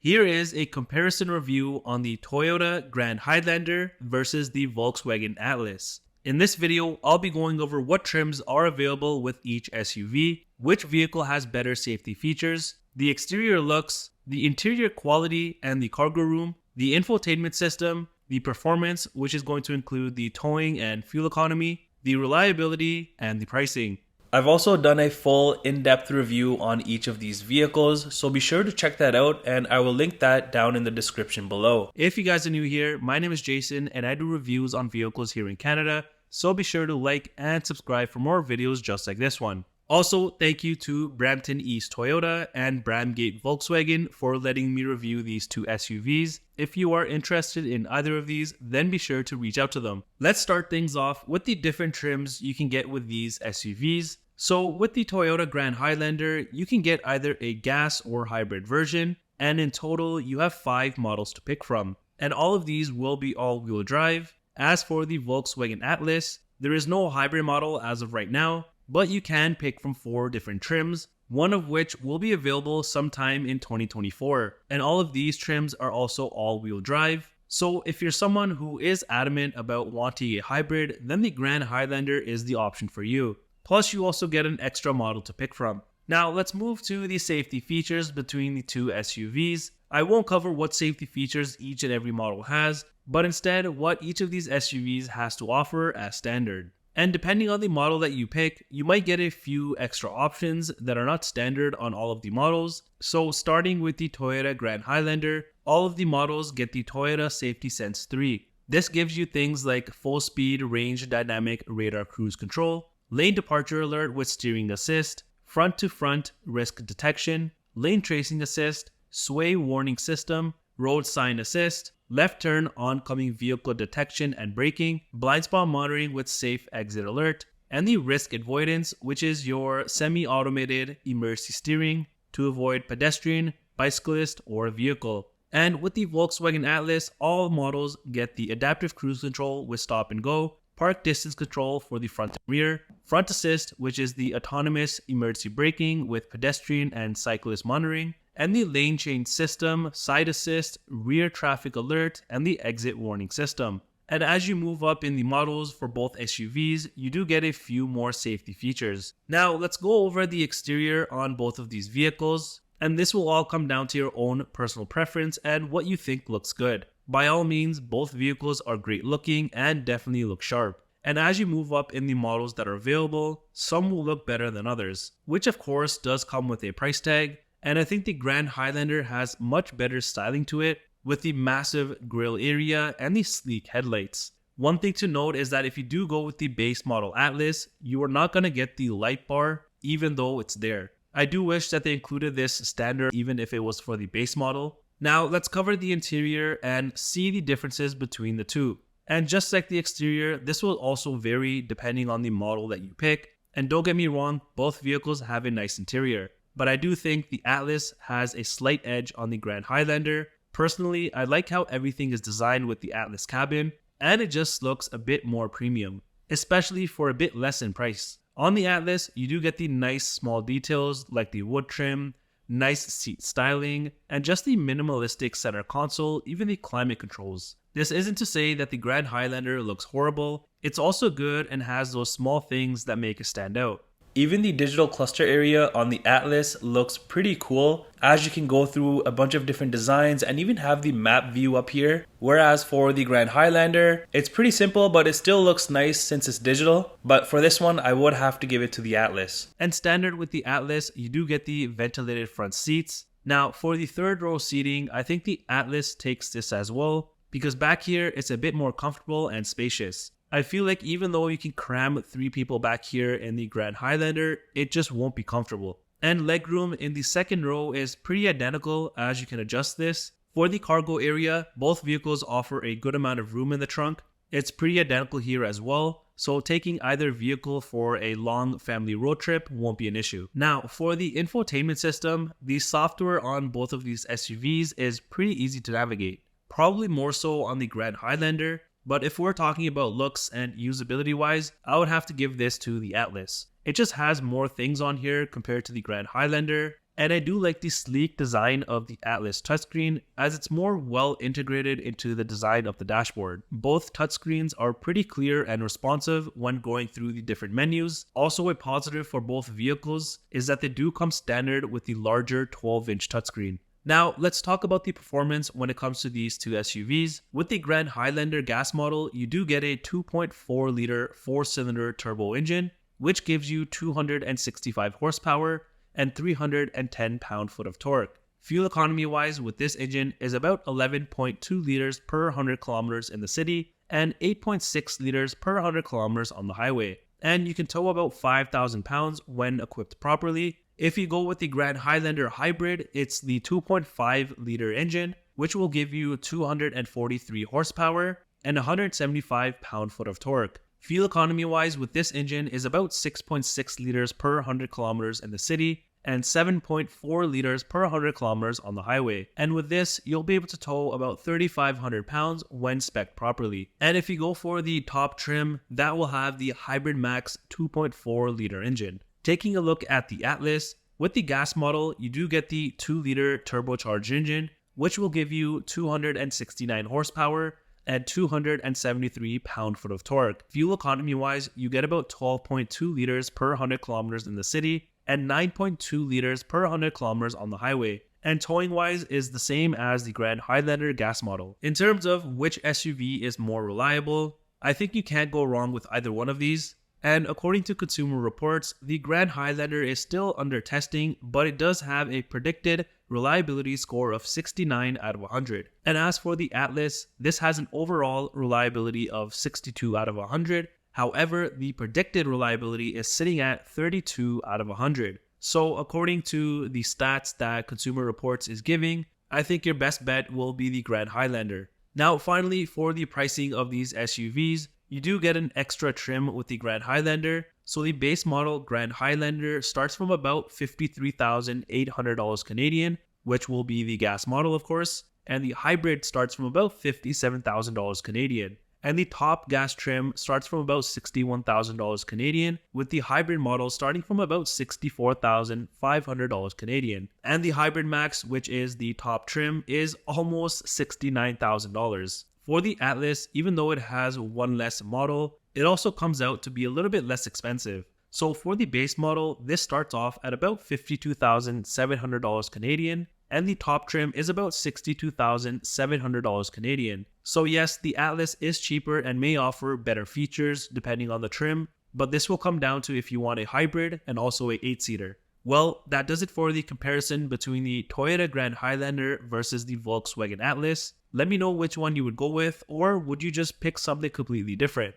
Here is a comparison review on the Toyota Grand Highlander versus the Volkswagen Atlas. In this video, I'll be going over what trims are available with each SUV, which vehicle has better safety features, the exterior looks, the interior quality and the cargo room, the infotainment system, the performance, which is going to include the towing and fuel economy, the reliability, and the pricing. I've also done a full in-depth review on each of these vehicles, so be sure to check that out and I will link that down in the description below. If you guys are new here, my name is Jason and I do reviews on vehicles here in Canada, so be sure to like and subscribe for more videos just like this one. Also, thank you to Brampton East Toyota and Bramgate Volkswagen for letting me review these two SUVs. If you are interested in either of these, then be sure to reach out to them. Let's start things off with the different trims you can get with these SUVs. So with the Toyota Grand Highlander, you can get either a gas or hybrid version, and in total you have 5 models to pick from. And all of these will be all-wheel drive. As for the Volkswagen Atlas, there is no hybrid model as of right now, but you can pick from 4 different trims, one of which will be available sometime in 2024. And all of these trims are also all-wheel drive. So if you're someone who is adamant about wanting a hybrid, then the Grand Highlander is the option for you. Plus, you also get an extra model to pick from. Now, let's move to the safety features between the two SUVs. I won't cover what safety features each and every model has, but instead what each of these SUVs has to offer as standard. And depending on the model that you pick, you might get a few extra options that are not standard on all of the models. So starting with the Toyota Grand Highlander, all of the models get the Toyota Safety Sense 3. This gives you things like full speed range dynamic radar cruise control, lane departure alert with steering assist, front-to-front risk detection, lane tracing assist, sway warning system, road sign assist, left turn oncoming vehicle detection and braking, blind spot monitoring with safe exit alert, and the risk avoidance, which is your semi-automated emergency steering to avoid pedestrian, bicyclist, or vehicle. And with the Volkswagen Atlas, all models get the adaptive cruise control with stop and go, park distance control for the front and rear, front assist, which is the autonomous emergency braking with pedestrian and cyclist monitoring, and the lane change system, side assist, rear traffic alert, and the exit warning system. And as you move up in the models for both SUVs, you do get a few more safety features. Now let's go over the exterior on both of these vehicles, and this will all come down to your own personal preference and what you think looks good. By all means, both vehicles are great looking and definitely look sharp. And as you move up in the models that are available, some will look better than others, which of course does come with a price tag. And I think the Grand Highlander has much better styling to it with the massive grille area and the sleek headlights. One thing to note is that if you do go with the base model Atlas, you are not going to get the light bar even though it's there. I do wish that they included this standard even if it was for the base model. Now let's cover the interior and see the differences between the two. And just like the exterior, this will also vary depending on the model that you pick. And don't get me wrong, both vehicles have a nice interior. But I do think the Atlas has a slight edge on the Grand Highlander. Personally, I like how everything is designed with the Atlas cabin, and it just looks a bit more premium, especially for a bit less in price. On the Atlas, you do get the nice small details like the wood trim, nice seat styling, and just the minimalistic center console, even the climate controls. This isn't to say that the Grand Highlander looks horrible, it's also good and has those small things that make it stand out. Even the digital cluster area on the Atlas looks pretty cool, as you can go through a bunch of different designs and even have the map view up here. Whereas for the Grand Highlander, it's pretty simple, but it still looks nice since it's digital. But for this one, I would have to give it to the Atlas. And standard with the Atlas, you do get the ventilated front seats. Now for the third row seating, I think the Atlas takes this as well, because back here it's a bit more comfortable and spacious. I feel like even though you can cram 3 people back here in the Grand Highlander, it just won't be comfortable. And legroom in the second row is pretty identical, as you can adjust this. For the cargo area, both vehicles offer a good amount of room in the trunk. It's pretty identical here as well, so taking either vehicle for a long family road trip won't be an issue. Now, for the infotainment system, the software on both of these SUVs is pretty easy to navigate. Probably more so on the Grand Highlander, but if we're talking about looks and usability wise, I would have to give this to the Atlas. It just has more things on here compared to the Grand Highlander. And I do like the sleek design of the Atlas touchscreen as it's more well integrated into the design of the dashboard. Both touchscreens are pretty clear and responsive when going through the different menus. Also, a positive for both vehicles is that they do come standard with the larger 12-inch touchscreen. Now, let's talk about the performance when it comes to these two SUVs. With the Grand Highlander gas model, you do get a 2.4-liter 4-cylinder turbo engine, which gives you 265 horsepower and 310 pound-foot of torque. Fuel economy-wise with this engine is about 11.2 liters per 100 kilometers in the city and 8.6 liters per 100 kilometers on the highway. And you can tow about 5,000 pounds when equipped properly. If you go with the Grand Highlander Hybrid, it's the 2.5-liter engine, which will give you 243 horsepower and 175 pound-foot of torque. Fuel economy-wise with this engine is about 6.6 liters per 100 kilometers in the city and 7.4 liters per 100 kilometers on the highway. And with this, you'll be able to tow about 3,500 pounds when spec'd properly. And if you go for the top trim, that will have the Hybrid Max 2.4-liter engine. Taking a look at the Atlas, with the gas model, you do get the 2-liter turbocharged engine, which will give you 269 horsepower and 273 pound-foot of torque. Fuel economy-wise, you get about 12.2 liters per 100 kilometers in the city and 9.2 liters per 100 kilometers on the highway. And towing-wise is the same as the Grand Highlander gas model. In terms of which SUV is more reliable, I think you can't go wrong with either one of these. And according to Consumer Reports, the Grand Highlander is still under testing, but it does have a predicted reliability score of 69 out of 100. And as for the Atlas, this has an overall reliability of 62 out of 100. However, the predicted reliability is sitting at 32 out of 100. So according to the stats that Consumer Reports is giving, I think your best bet will be the Grand Highlander. Now finally, for the pricing of these SUVs, you do get an extra trim with the Grand Highlander. So the base model Grand Highlander starts from about $53,800 Canadian, which will be the gas model of course, and the hybrid starts from about $57,000 Canadian. And the top gas trim starts from about $61,000 Canadian, with the hybrid model starting from about $64,500 Canadian. And the Hybrid Max, which is the top trim, is almost $69,000. For the Atlas, even though it has one less model, it also comes out to be a little bit less expensive. So for the base model, this starts off at about $52,700 Canadian, and the top trim is about $62,700 Canadian. So yes, the Atlas is cheaper and may offer better features depending on the trim, but this will come down to if you want a hybrid and also a 8-seater. Well, that does it for the comparison between the Toyota Grand Highlander versus the Volkswagen Atlas. Let me know which one you would go with, or would you just pick something completely different?